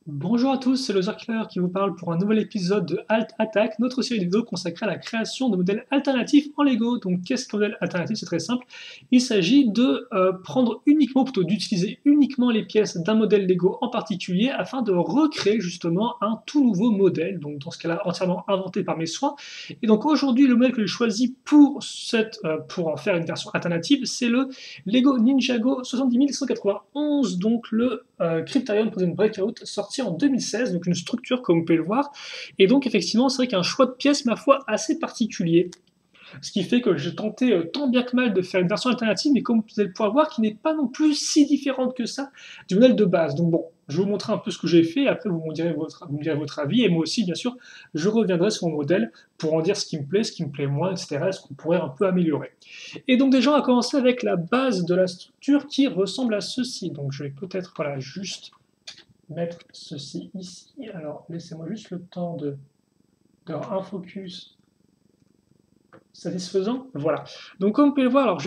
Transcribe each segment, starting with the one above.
Bonjour à tous, c'est le Killer qui vous parle pour un nouvel épisode de Alt Attack, notre série de vidéos consacrée à la création de modèles alternatifs en Lego. Donc qu'est-ce qu'un modèle alternatif? C'est très simple. Il s'agit de prendre uniquement, plutôt d'utiliser uniquement les pièces d'un modèle Lego en particulier afin de recréer justement un tout nouveau modèle, donc dans ce cas-là entièrement inventé par mes soins. Et donc aujourd'hui, le modèle que j'ai choisi pour en faire une version alternative, c'est le Lego Ninjago 70191, donc le Cryptarium Frozen Breakout, sorti en 2016, donc une structure comme vous pouvez le voir. Et donc effectivement, c'est vrai qu'il y a un choix de pièces, ma foi, assez particulier. Ce qui fait que j'ai tenté tant bien que mal de faire une version alternative, mais comme vous allez pouvoir voir, qui n'est pas non plus si différente que ça du modèle de base. Donc bon, je vais vous montrer un peu ce que j'ai fait, et après vous me direz votre avis, et moi aussi, bien sûr, je reviendrai sur mon modèle pour en dire ce qui me plaît moins, etc., ce qu'on pourrait un peu améliorer. Et donc déjà, on va commencer avec la base de la structure qui ressemble à ceci. Donc je vais peut-être, voilà, juste mettre ceci ici. Alors, laissez-moi juste le temps d'avoir un focus satisfaisant. Voilà. Donc, comme vous pouvez le voir, alors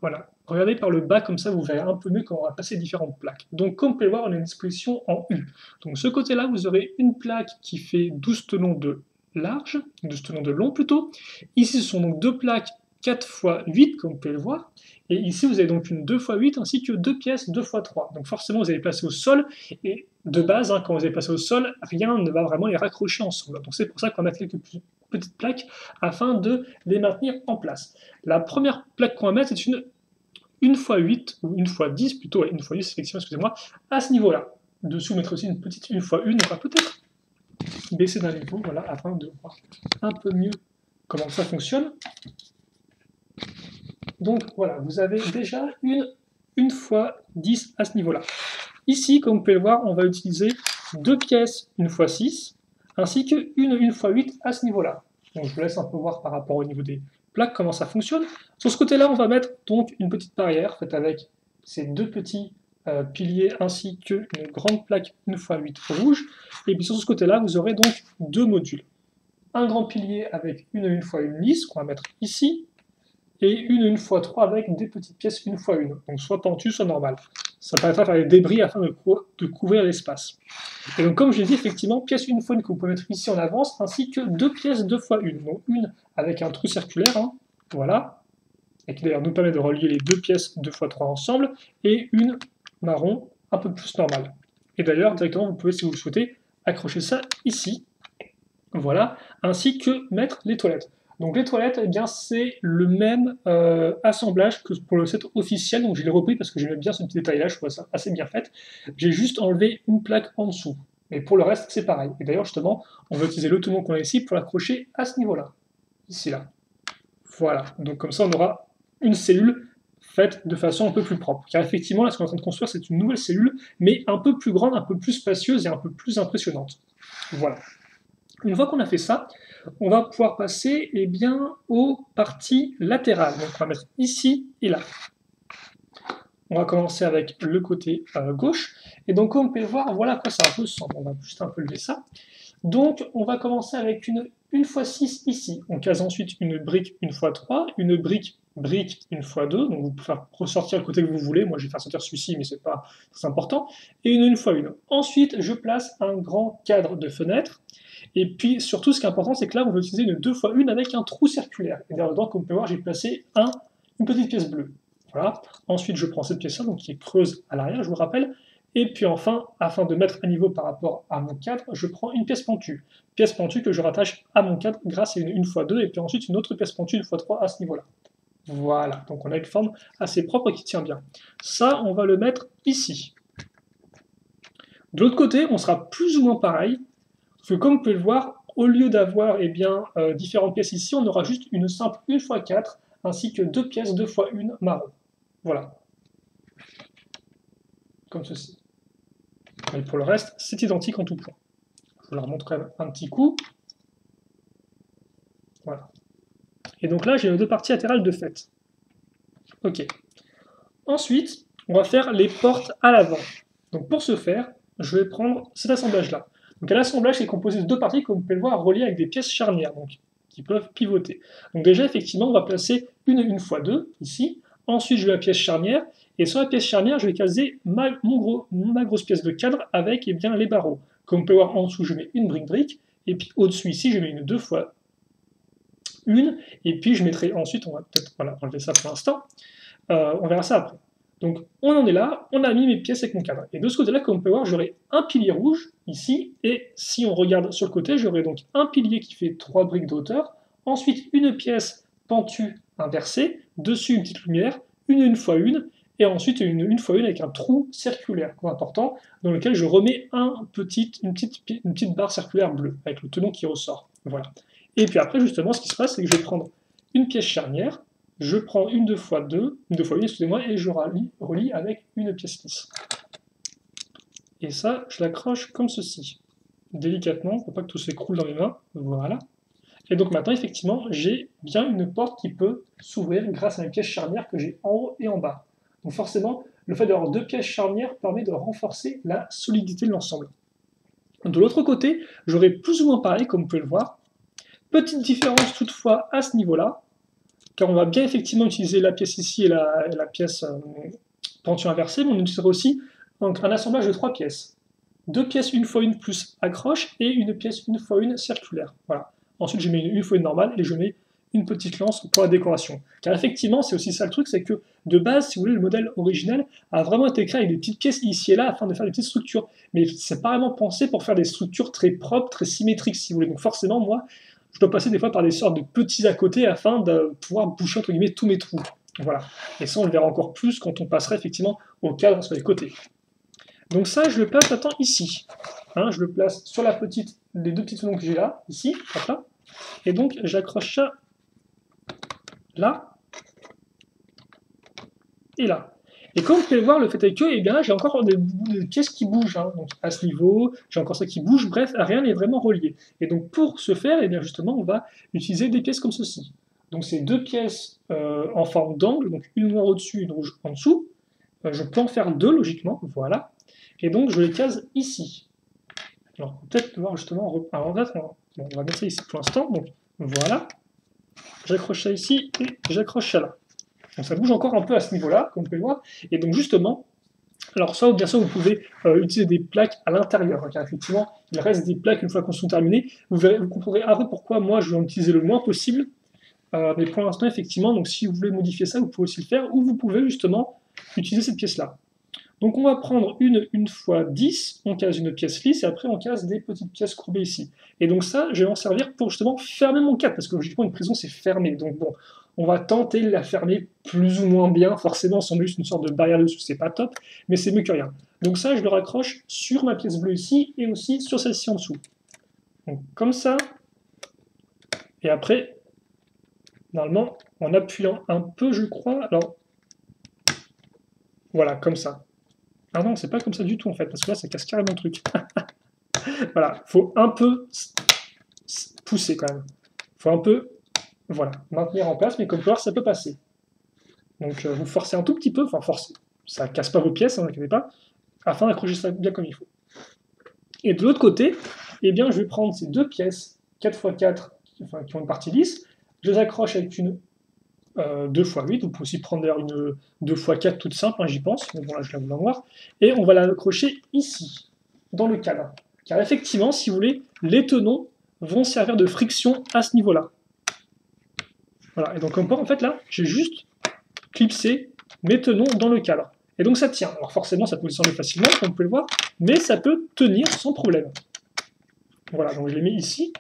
voilà, regardez par le bas, comme ça vous verrez un peu mieux comment on va passer différentes plaques. Donc, comme vous pouvez le voir, on a une disposition en U. Donc, ce côté-là, vous aurez une plaque qui fait 12 tenons de large, 12 tenons de long plutôt. Ici, ce sont donc deux plaques 4 x 8, comme vous pouvez le voir. Et ici, vous avez donc une 2 x 8 ainsi que deux pièces 2 x 3. Donc forcément, vous allez placer au sol. Et de base, quand vous allez passer au sol, rien ne va vraiment les raccrocher ensemble. Donc c'est pour ça qu'on va mettre quelques petites plaques afin de les maintenir en place. La première plaque qu'on va mettre, c'est une 1x8, ou 1x10 plutôt, 1x10, effectivement, excusez-moi, à ce niveau-là. Dessous, mettre aussi une petite 1x1, on va peut-être baisser d'un niveau, voilà, afin de voir un peu mieux comment ça fonctionne. Donc voilà, vous avez déjà une 1x10 à ce niveau-là. Ici, comme vous pouvez le voir, on va utiliser deux pièces 1x6, ainsi qu'une 1x8 à ce niveau-là. Donc je vous laisse un peu voir par rapport au niveau des plaques comment ça fonctionne. Sur ce côté-là, on va mettre donc une petite barrière faite avec ces deux petits piliers ainsi qu'une grande plaque 1x8 rouge. Et puis sur ce côté-là, vous aurez donc deux modules. Un grand pilier avec une 1x1 lisse qu'on va mettre ici, et une 1x3 avec des petites pièces 1x1, donc soit pentues, soit normales. Ça permettra de faire des débris afin de couvrir l'espace. Et donc comme je l'ai dit, effectivement, pièce 1x1 que vous pouvez mettre ici en avance, ainsi que deux pièces 2x1, donc une avec un trou circulaire, voilà, et qui d'ailleurs nous permet de relier les deux pièces 2x3 ensemble, et une marron un peu plus normale. Et d'ailleurs, directement, vous pouvez, si vous le souhaitez, accrocher ça ici, voilà, ainsi que mettre les toilettes. Donc les toilettes, eh bien, c'est le même assemblage que pour le set officiel, donc je l'ai repris parce que j'aimais bien ce petit détail-là, je trouve ça assez bien fait. J'ai juste enlevé une plaque en dessous, mais pour le reste, c'est pareil. Et d'ailleurs, justement, on va utiliser le tenon qu'on a ici pour l'accrocher à ce niveau-là, ici, là. Voilà, donc comme ça, on aura une cellule faite de façon un peu plus propre. Car effectivement, là, ce qu'on est en train de construire, c'est une nouvelle cellule, mais un peu plus grande, un peu plus spacieuse et un peu plus impressionnante. Voilà. Une fois qu'on a fait ça, on va pouvoir passer aux parties latérales. Donc on va mettre ici et là. On va commencer avec le côté gauche. Et donc comme vous pouvez voir, voilà à quoi ça ressemble. On va juste un peu lever ça. Donc on va commencer avec une 1x6 ici. On case ensuite une brique 1x3, une brique 1x2. Donc vous pouvez faire ressortir le côté que vous voulez. Moi je vais faire sortir celui-ci, mais c'est pas très important. Et une 1x1. Ensuite je place un grand cadre de fenêtre. Et puis surtout, ce qui est important, c'est que là, on va utiliser une 2x1 avec un trou circulaire. Et derrière dedans, comme vous pouvez voir, j'ai placé une petite pièce bleue. Voilà. Ensuite, je prends cette pièce-là, donc qui est creuse à l'arrière, je vous rappelle. Et puis enfin, afin de mettre à niveau par rapport à mon cadre, je prends une pièce pentue. Pièce pentue que je rattache à mon cadre grâce à une 1x2, et puis ensuite une autre pièce pentue 1x3 à ce niveau-là. Voilà, donc on a une forme assez propre qui tient bien. Ça, on va le mettre ici. De l'autre côté, on sera plus ou moins pareil. Parce que comme vous pouvez le voir, au lieu d'avoir différentes pièces ici, on aura juste une simple 1x4, ainsi que deux pièces 2x1 marron. Voilà. Comme ceci. Et pour le reste, c'est identique en tout point. Je vous la remontre quand même un petit coup. Voilà. Et donc là, j'ai les deux parties latérales de fait. Ok. Ensuite, on va faire les portes à l'avant. Donc pour ce faire, je vais prendre cet assemblage-là. Donc un assemblage qui est composé de deux parties, comme vous pouvez le voir, reliées avec des pièces charnières, donc, qui peuvent pivoter. Donc déjà, effectivement, on va placer une 1x2, ici. Ensuite, je vais la pièce charnière. Et sur la pièce charnière, je vais caser ma grosse pièce de cadre avec les barreaux. Comme vous pouvez voir en dessous, je mets une brique, et puis au-dessus ici, je mets une 2 fois une, et puis je mettrai ensuite, on va peut-être voilà, enlever ça pour l'instant, on verra ça après. Donc on en est là, on a mis mes pièces avec mon cadre. Et de ce côté-là, comme on peut voir, j'aurai un pilier rouge ici, et si on regarde sur le côté, j'aurai donc un pilier qui fait 3 briques de hauteur, ensuite une pièce pentue inversée, dessus une petite lumière, une fois une, et ensuite une fois une avec un trou circulaire important, dans lequel je remets une petite barre circulaire bleue, avec le tenon qui ressort. Voilà. Et puis après, justement, ce qui se passe, c'est que je vais prendre une pièce charnière, je prends une 2 fois 2, une 2 fois 1, excusez-moi, et je relie avec une pièce lisse. Et ça, je l'accroche comme ceci, délicatement, pour pas que tout s'écroule dans mes mains. Voilà. Et donc maintenant, effectivement, j'ai bien une porte qui peut s'ouvrir grâce à une pièce charnière que j'ai en haut et en bas. Donc forcément, le fait d'avoir deux pièces charnières permet de renforcer la solidité de l'ensemble. De l'autre côté, j'aurai plus ou moins pareil, comme vous pouvez le voir. Petite différence toutefois à ce niveau-là, car on va bien effectivement utiliser la pièce ici et la pièce pentue inversée, mais on utilisera aussi donc, un assemblage de 3 pièces. 2 pièces 1 fois 1 plus accroche et une pièce 1 fois 1 circulaire. Voilà. Ensuite, je mets une 1 fois 1 normale et je mets une petite lance pour la décoration. Car effectivement, c'est aussi ça le truc, c'est que de base, si vous voulez, le modèle original a vraiment été créé avec des petites pièces ici et là afin de faire des petites structures. Mais c'est pas vraiment pensé pour faire des structures très propres, très symétriques, si vous voulez. Donc forcément, moi, je dois passer des fois par des sortes de petits à côté afin de pouvoir boucher, entre guillemets, tous mes trous. Voilà. Et ça, on le verra encore plus quand on passera effectivement au cadre sur les côtés. Donc ça, je le place maintenant ici. Hein, je le place sur les deux petites tenons que j'ai là, ici, hop là. Et donc, j'accroche ça là et là. Et comme vous pouvez le voir, le fait est que, eh bien là, j'ai encore des pièces qui bougent. Hein. Donc à ce niveau, j'ai encore ça qui bouge. Bref, rien n'est vraiment relié. Et donc pour ce faire, eh bien justement, on va utiliser des pièces comme ceci. Donc c'est deux pièces en forme d'angle, donc une noire au-dessus, une rouge en dessous. Je peux en faire deux, logiquement, voilà. Et donc je les case ici. Alors, on peut peut-être voir justement... Alors, on va mettre ça ici pour l'instant. Donc voilà. J'accroche ça ici et j'accroche ça là. Donc ça bouge encore un peu à ce niveau-là, comme vous pouvez le voir. Et donc justement, alors ça, bien sûr, vous pouvez utiliser des plaques à l'intérieur, car effectivement, il reste des plaques une fois qu'elles sont terminées. Vous comprendrez après pourquoi moi je vais en utiliser le moins possible. Mais pour l'instant, effectivement, donc si vous voulez modifier ça, vous pouvez aussi le faire, ou vous pouvez justement utiliser cette pièce-là. Donc on va prendre une fois 10, on case une pièce lisse, et après on case des petites pièces courbées ici. Et donc ça, je vais m'en servir pour justement fermer mon cadre, parce que logiquement une prison c'est fermé. Donc bon, on va tenter de la fermer plus ou moins bien, forcément sans juste une sorte de barrière dessus, c'est pas top, mais c'est mieux que rien. Donc ça, je le raccroche sur ma pièce bleue ici, et aussi sur celle-ci en dessous. Donc comme ça, et après, normalement, en appuyant un peu, je crois, alors, voilà, comme ça. Ah non, c'est pas comme ça du tout en fait, parce que là ça casse carrément le truc. Voilà, faut un peu pousser quand même. Faut un peu, voilà, maintenir en place, mais comme vous pouvez voir, ça peut passer. Donc vous forcez un tout petit peu, enfin forcez, ça casse pas vos pièces, ne vous inquiétez pas, afin d'accrocher ça bien comme il faut. Et de l'autre côté, eh bien, je vais prendre ces deux pièces 4x4 qui ont une partie lisse, je les accroche avec une 2x8, vous pouvez aussi prendre d'ailleurs une 2x4 toute simple, hein, j'y pense, mais bon là je la voulais en noir, et on va l'accrocher ici, dans le cadre. Car effectivement, si vous voulez, les tenons vont servir de friction à ce niveau-là. Voilà, et donc comme en fait là, j'ai juste clipsé mes tenons dans le cadre. Et donc ça tient. Alors forcément, ça peut descendre facilement, comme vous pouvez le voir, mais ça peut tenir sans problème. Voilà, donc je les mets ici,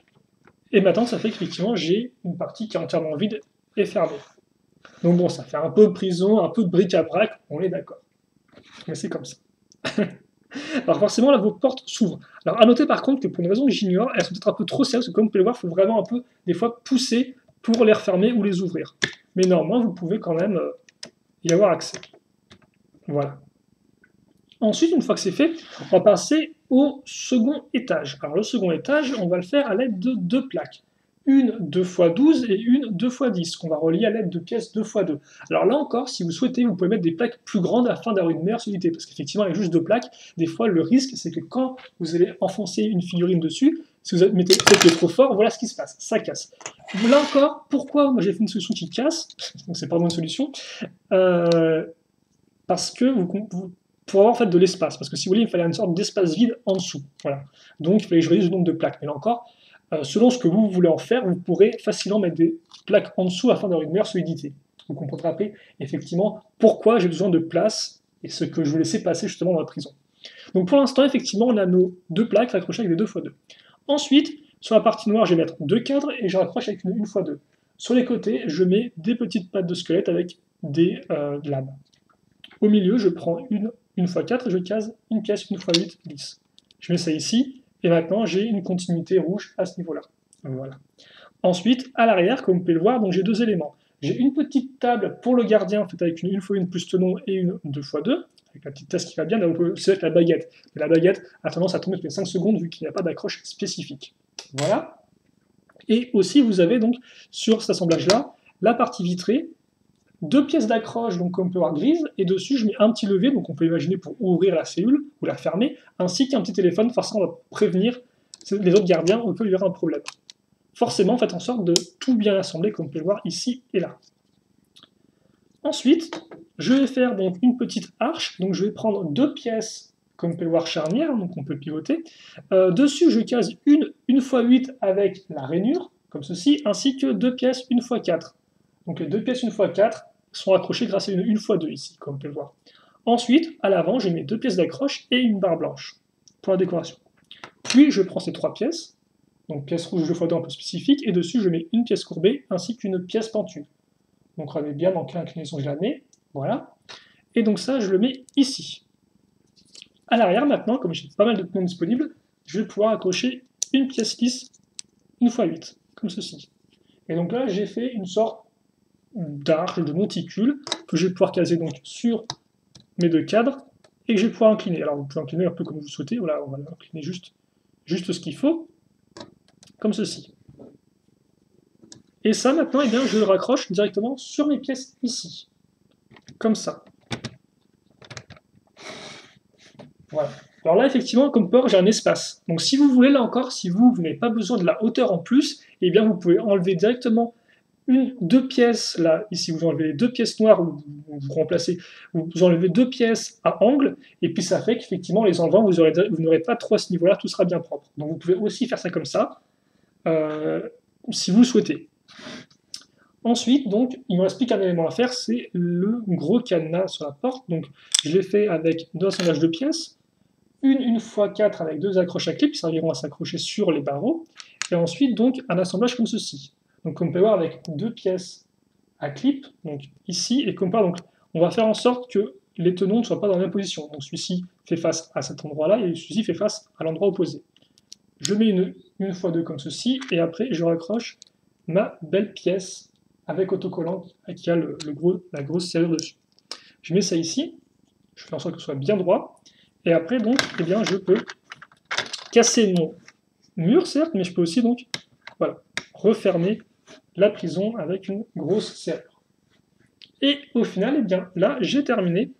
et maintenant ça fait qu'effectivement j'ai une partie qui est entièrement vide et fermée. Donc bon, ça fait un peu prison, un peu de bric-à-brac, on est d'accord. Mais c'est comme ça. Alors forcément, là, vos portes s'ouvrent. Alors à noter par contre que pour une raison que j'ignore, elles sont peut-être un peu trop serrées, parce que comme vous pouvez le voir, il faut vraiment un peu, des fois, pousser pour les refermer ou les ouvrir. Mais normalement, vous pouvez quand même y avoir accès. Voilà. Ensuite, une fois que c'est fait, on va passer au second étage. Alors le second étage, on va le faire à l'aide de deux plaques. Une 2x12 et une 2x10, qu'on va relier à l'aide de pièces 2x2. Alors là encore, si vous souhaitez, vous pouvez mettre des plaques plus grandes afin d'avoir une meilleure solidité, parce qu'effectivement, avec juste deux plaques, des fois, le risque, c'est que quand vous allez enfoncer une figurine dessus, si vous mettez trop fort, voilà ce qui se passe, ça casse. Là encore, pourquoi moi j'ai fait une solution qui casse, donc c'est pas une bonne solution, parce que pour avoir en fait de l'espace, parce que si vous voulez, il me fallait une sorte d'espace vide en dessous. Voilà. Donc il fallait que je réduise le nombre de plaques. Mais là encore, selon ce que vous voulez en faire, vous pourrez facilement mettre des plaques en dessous afin d'avoir une meilleure solidité. Vous comprendrez après, effectivement, pourquoi j'ai besoin de place et ce que je veux laisser passer justement dans la prison. Donc pour l'instant, effectivement, on a nos 2 plaques raccrochées avec des 2x2. Ensuite, sur la partie noire, je vais mettre 2 cadres et je raccroche avec une 1x2. Sur les côtés, je mets des petites pattes de squelette avec des lames. Au milieu, je prends une 1x4 et je case une pièce 1x8 lisse. Je mets ça ici, et maintenant j'ai une continuité rouge à ce niveau-là. Voilà. Ensuite, à l'arrière, comme vous pouvez le voir, j'ai 2 éléments. J'ai une petite table pour le gardien, faite avec une 1x1 plus tenon et une 2x2, avec la petite tasse qui va bien, là vous pouvez aussi avec la baguette. Mais la baguette a tendance à tomber toutes les 5 secondes vu qu'il n'y a pas d'accroche spécifique. Voilà. Et aussi, vous avez donc, sur cet assemblage-là, la partie vitrée, 2 pièces d'accroche, donc comme on peut voir grise, et dessus je mets un petit levier, donc on peut imaginer pour ouvrir la cellule ou la fermer, ainsi qu'un petit téléphone, forcément on va prévenir les autres gardiens au cas où il y aura un problème. Forcément, faites en sorte de tout bien assembler, comme on peut le voir ici et là. Ensuite, je vais faire donc une petite arche, donc je vais prendre 2 pièces, comme on peut le voir charnières, donc on peut pivoter. Dessus, je case une 1x8 avec la rainure, comme ceci, ainsi que 2 pièces 1x4. Donc les 2 pièces 1x4 sont accrochées grâce à une 1x2 ici, comme on peut le voir. Ensuite, à l'avant, je mets 2 pièces d'accroche et une barre blanche pour la décoration. Puis je prends ces 3 pièces, donc pièce rouge 2x2 un peu spécifique, et dessus je mets une pièce courbée ainsi qu'une pièce pentue. Donc on avait bien dans quelle inclinaison je la mets, voilà. Et donc ça, je le mets ici. À l'arrière maintenant, comme j'ai pas mal de pneus disponibles, je vais pouvoir accrocher une pièce lisse 1x8, comme ceci. Et donc là, j'ai fait une sorte d'arche, de monticule, que je vais pouvoir caser donc sur mes 2 cadres, et que je vais pouvoir incliner. Alors vous pouvez incliner un peu comme vous souhaitez, voilà, on va incliner juste ce qu'il faut, comme ceci. Et ça, maintenant, eh bien, je le raccroche directement sur mes pièces ici, comme ça. Voilà. Alors là, effectivement, comme port, j'ai un espace. Donc si vous voulez, là encore, si vous n'avez pas besoin de la hauteur en plus, eh bien, vous pouvez enlever directement 2 pièces, là, ici, vous enlevez les 2 pièces noires, vous remplacez, vous enlevez 2 pièces à angle, et puis ça fait qu'effectivement, les enlevant, vous n'aurez pas trop à ce niveau-là, tout sera bien propre. Donc vous pouvez aussi faire ça comme ça, si vous le souhaitez. Ensuite, donc, il me reste plus qu'un élément à faire, c'est le gros cadenas sur la porte. Donc, je l'ai fait avec 2 assemblages de pièces, une 1x4 avec 2 accroches à clé qui serviront à s'accrocher sur les barreaux, et ensuite, donc, un assemblage comme ceci. Donc, comme on peut voir, avec 2 pièces à clip, donc ici, et comme ça, donc, on va faire en sorte que les tenons ne soient pas dans la même position. Donc, celui-ci fait face à cet endroit-là, et celui-ci fait face à l'endroit opposé. Je mets une 1x2 comme ceci, et après, je raccroche ma belle pièce avec autocollant qui a la grosse serrure dessus. Je mets ça ici, je fais en sorte que ce soit bien droit, et après donc, eh bien, je peux casser mon mur certes, mais je peux aussi donc, voilà, refermer la prison avec une grosse serrure. Et au final, eh bien, là, j'ai terminé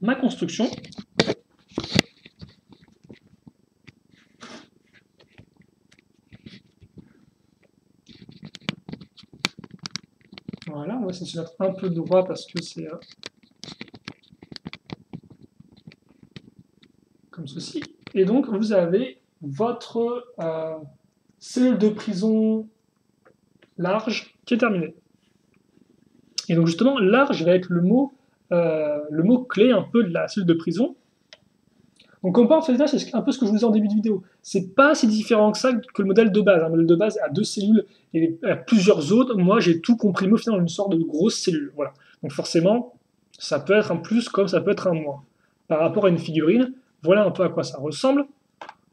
ma construction. Voilà, on va essayer de se mettre un peu droit parce que c'est comme ceci. Et donc, vous avez votre cellule de prison large qui est terminée. Et donc, justement, large va être le mot clé un peu de la cellule de prison. Donc, comme en fait, là, c'est un peu ce que je vous disais en début de vidéo. C'est pas si différent que ça que le modèle de base. Un modèle de base a 2 cellules et a plusieurs autres. Moi, j'ai tout comprimé au final dans une sorte de grosse cellule. Voilà. Donc, forcément, ça peut être un plus comme ça peut être un moins. Par rapport à une figurine, voilà un peu à quoi ça ressemble.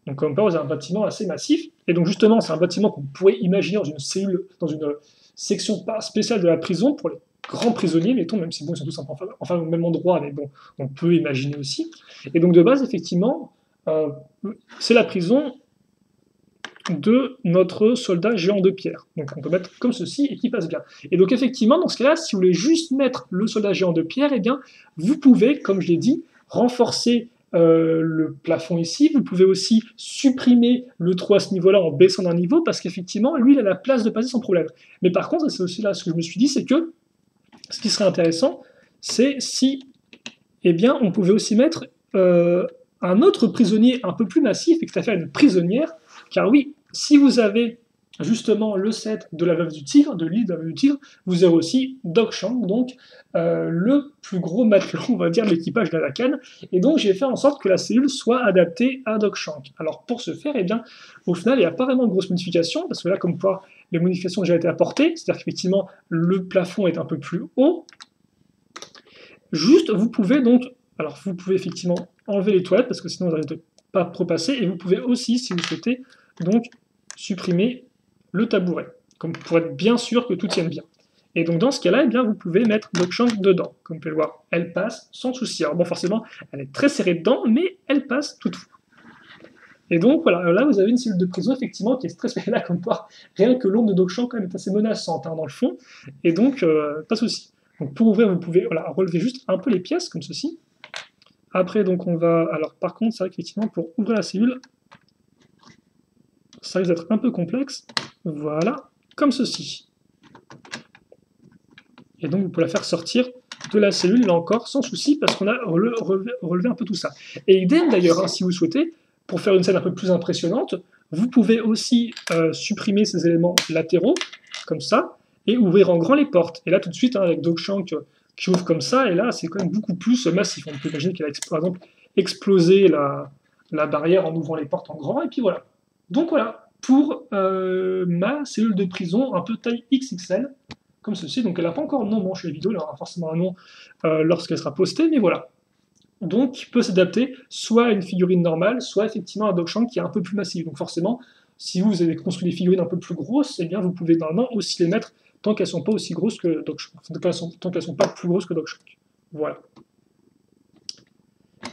Donc, comme on peut voir, vous avez un bâtiment assez massif. Et donc, justement, c'est un bâtiment qu'on pourrait imaginer dans une cellule, dans une section spéciale de la prison pour les grands prisonniers, mettons, même si bon, ils sont tous enfin au même endroit, mais bon, on peut imaginer aussi. Et donc de base, effectivement, c'est la prison de notre soldat géant de pierre. Donc on peut mettre comme ceci et qui passe bien. Et donc effectivement, dans ce cas-là, si vous voulez juste mettre le soldat géant de pierre, eh bien, vous pouvez, comme je l'ai dit, renforcer le plafond ici. Vous pouvez aussi supprimer le trou à ce niveau-là en baissant d'un niveau, parce qu'effectivement, lui, il a la place de passer sans problème. Mais par contre, c'est aussi là ce que je me suis dit, c'est que ce qui serait intéressant, c'est si eh bien, on pouvait aussi mettre un autre prisonnier un peu plus massif, et tout à fait une prisonnière, car oui, si vous avez justement le set de la Veuve du Tigre, de l'île de la Veuve du Tigre, vous avez aussi Dogshank, donc le plus gros matelot, on va dire, de l'équipage de la canne, et donc j'ai fait en sorte que la cellule soit adaptée à Dogshank. Alors pour ce faire, eh bien, au final, il n'y a pas vraiment de grosses modifications, parce que là, comme quoi, les modifications ont déjà été apportées, c'est-à-dire qu'effectivement, le plafond est un peu plus haut. Juste, vous pouvez donc, alors vous pouvez effectivement enlever les toilettes, parce que sinon vous n'allez pas trop passer, et vous pouvez aussi, si vous souhaitez, donc supprimer le tabouret, comme pour être bien sûr que tout tienne bien. Et donc dans ce cas-là, eh bien, vous pouvez mettre Dogshank dedans. Comme vous pouvez le voir, elle passe sans souci. Alors bon, forcément, elle est très serrée dedans, mais elle passe toutefois. Et donc voilà, là vous avez une cellule de prison effectivement qui est très spéciale, comme quoi rien que l'ombre de Dogshank quand même est assez menaçante dans le fond, et donc pas de souci. Donc pour ouvrir, vous pouvez relever juste un peu les pièces comme ceci. Après donc on va, alors par contre c'est vrai qu'effectivement pour ouvrir la cellule, ça risque d'être un peu complexe. Voilà, comme ceci. Et donc vous pouvez la faire sortir de la cellule, là encore, sans souci, parce qu'on a relevé un peu tout ça. Et idem d'ailleurs, hein, si vous souhaitez, pour faire une scène un peu plus impressionnante, vous pouvez aussi supprimer ces éléments latéraux, comme ça, et ouvrir en grand les portes. Et là, tout de suite, hein, avec Dogshank qui ouvre comme ça, et là, c'est quand même beaucoup plus massif. On peut imaginer qu'elle a, par exemple, explosé la barrière en ouvrant les portes en grand, et puis voilà. Donc voilà, pour ma cellule de prison, un peu taille XXL, comme ceci. Donc elle n'a pas encore de nom chez les vidéos, elle aura forcément un nom lorsqu'elle sera postée, mais voilà. Donc il peut s'adapter soit à une figurine normale, soit effectivement à un Dogshank qui est un peu plus massif. Donc forcément, si vous avez construit des figurines un peu plus grosses, eh bien vous pouvez normalement aussi les mettre tant qu'elles ne sont pas aussi grosses que Dogshank. Tant qu'elles ne sont pas plus grosses que Dogshank. Voilà.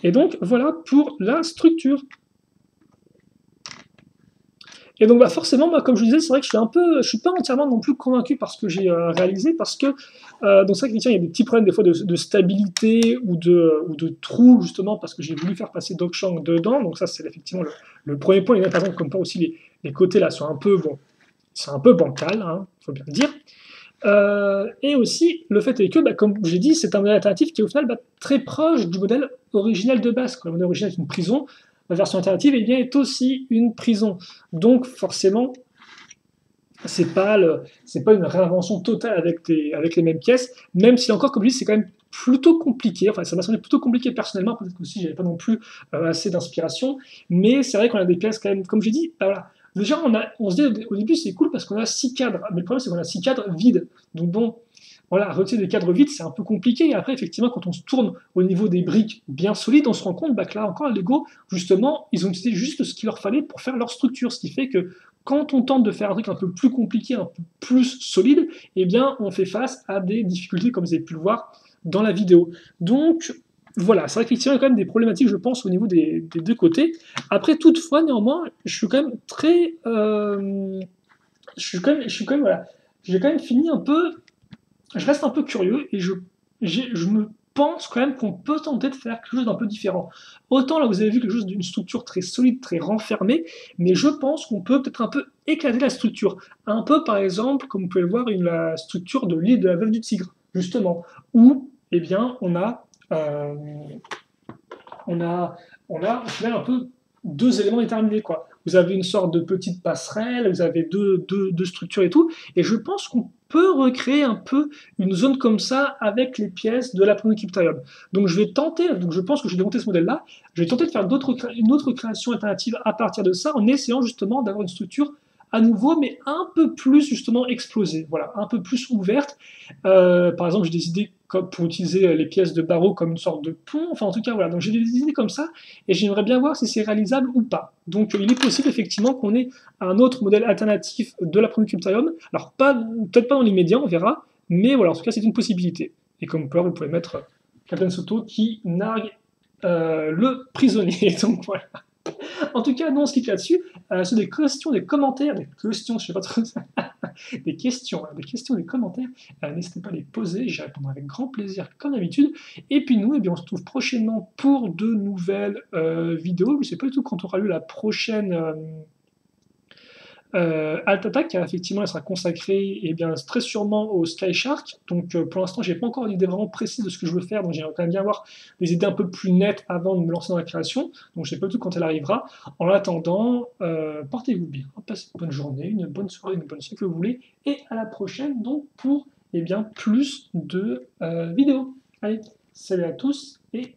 Et donc voilà pour la structure. Et donc bah forcément, moi, comme je disais, c'est vrai que je suis pas entièrement non plus convaincu par ce que j'ai réalisé, parce que donc c'est vrai qu'il y a des petits problèmes des fois de stabilité ou de trous, justement, parce que j'ai voulu faire passer Dogshank dedans, donc ça c'est effectivement le premier point. Et même, par exemple, comme pas aussi les côtés là sont un peu, bon, c'est un peu bancal, hein, faut bien le dire. Et aussi, le fait est que, bah, comme j'ai dit, c'est un modèle alternatif qui est au final très proche du modèle originel de base. Quand le modèle originel est une prison, la version alternative eh bien, est aussi une prison. Donc forcément, c'est pas une réinvention totale avec les mêmes pièces, même si encore, comme je dis, c'est quand même plutôt compliqué. Enfin, ça m'a semblé plutôt compliqué personnellement, peut-être que aussi j'avais pas non plus assez d'inspiration, mais c'est vrai qu'on a des pièces quand même, comme j'ai dit, bah, voilà. Déjà, on se dit au début c'est cool parce qu'on a 6 cadres, mais le problème c'est qu'on a 6 cadres vides. Donc bon, voilà, retirer des cadres vides, c'est un peu compliqué. Et après, effectivement, quand on se tourne au niveau des briques bien solides, on se rend compte que là encore, Lego, justement, ils ont utilisé juste ce qu'il leur fallait pour faire leur structure. Ce qui fait que quand on tente de faire un truc un peu plus compliqué, un peu plus solide, eh bien, on fait face à des difficultés, comme vous avez pu le voir dans la vidéo. Donc, voilà, c'est vrai qu'effectivement, il y a quand même des problématiques, je pense, au niveau des deux côtés. Après, toutefois, néanmoins, je suis quand même très... voilà, j'ai quand même fini un peu... Je reste un peu curieux et je me pense quand même qu'on peut tenter de faire quelque chose d'un peu différent. Autant là, vous avez vu quelque chose d'une structure très solide, très renfermée, mais je pense qu'on peut peut-être un peu éclater la structure. Un peu, par exemple, comme vous pouvez le voir, la structure de l'île de la Veuve du Tigre, justement, où, eh bien, on a au final un peu deux éléments déterminés, quoi. Vous avez une sorte de petite passerelle, vous avez deux structures et tout, et je pense qu'on peut recréer un peu une zone comme ça avec les pièces de la Cryptarium. Donc je vais tenter, donc je pense que je vais démonter ce modèle-là, je vais tenter de faire une autre création alternative à partir de ça, en essayant justement d'avoir une structure à nouveau, mais un peu plus justement explosée, voilà, un peu plus ouverte. Par exemple, j'ai des idées pour utiliser les pièces de barreaux comme une sorte de pont, enfin en tout cas voilà, donc j'ai des idées comme ça, et j'aimerais bien voir si c'est réalisable ou pas. Donc il est possible effectivement qu'on ait un autre modèle alternatif de la Cryptarium, alors peut-être pas dans l'immédiat, on verra, mais voilà, en tout cas c'est une possibilité. Et comme peur, vous pouvez mettre Captain Soto qui nargue le prisonnier, donc voilà. En tout cas, nous on se quitte là-dessus. C'est des questions, des commentaires, je sais pas trop des questions, des commentaires. N'hésitez pas à les poser, j'y répondrai avec grand plaisir comme d'habitude. Et puis nous, eh bien, on se retrouve prochainement pour de nouvelles vidéos. Je ne sais pas du tout quand aura lieu la prochaine Alt Attack, car effectivement, elle sera consacrée eh bien, très sûrement au Sky Shark. Donc pour l'instant, j'ai pas encore une idée vraiment précise de ce que je veux faire, donc j'aimerais quand même bien avoir des idées un peu plus nettes avant de me lancer dans la création. Donc je sais pas du tout quand elle arrivera. En attendant, portez-vous bien, passez une bonne journée, une bonne soirée, une bonne ce que vous voulez, et à la prochaine donc pour eh bien, plus de vidéos. Allez, salut à tous et